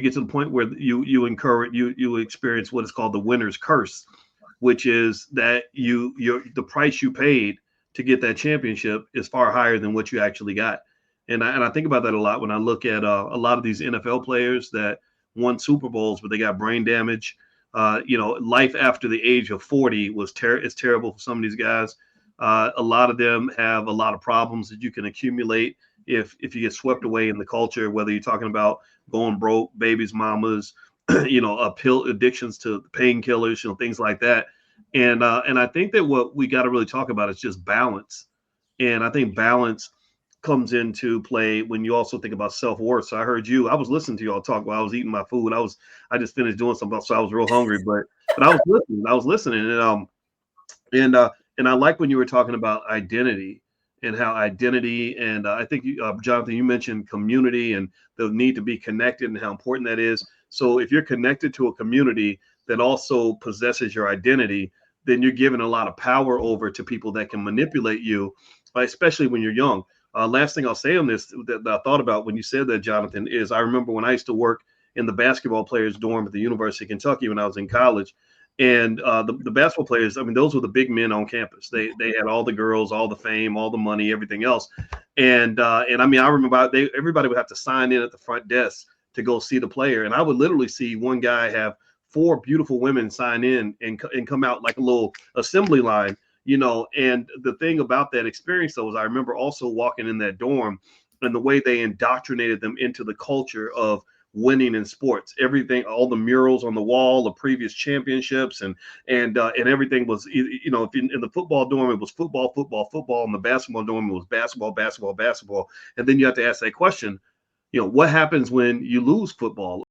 get to the point where you experience what is called the winner's curse, which is that the price you paid to get that championship is far higher than what you actually got. And I think about that a lot when I look at a lot of these NFL players that won Super Bowls, but they got brain damage. Life after the age of 40 is terrible for some of these guys. A lot of them have a lot of problems that you can accumulate if you get swept away in the culture, whether you're talking about going broke, babies, mamas, pill addictions to painkillers, things like that. And I think that what we got to really talk about is just balance. And I think balance comes into play when you also think about self-worth. So I heard you. I was listening to y'all talk while I was eating my food. I just finished doing something, so I was real hungry. But I was listening. And I like when you were talking about identity and how identity and I think Jonathan, you mentioned community and the need to be connected and how important that is. So if you're connected to a community that also possesses your identity, then you're giving a lot of power over to people that can manipulate you, especially when you're young. Last thing I'll say on this that I thought about when you said that, Jonathan, is I remember when I used to work in the basketball players' dorm at the University of Kentucky when I was in college. And the basketball players, I mean, those were the big men on campus. They had all the girls, all the fame, all the money, everything else. And I mean, I remember everybody would have to sign in at the front desk to go see the player. And I would literally see one guy have four beautiful women sign in and come out like a little assembly line, And the thing about that experience, though, is I remember also walking in that dorm and the way they indoctrinated them into the culture of winning in sports. Everything, all the murals on the wall of previous championships, and everything was, if in the football dorm it was football, football, football. In the basketball dorm it was basketball, basketball, basketball. And then you have to ask that question, what happens when you lose football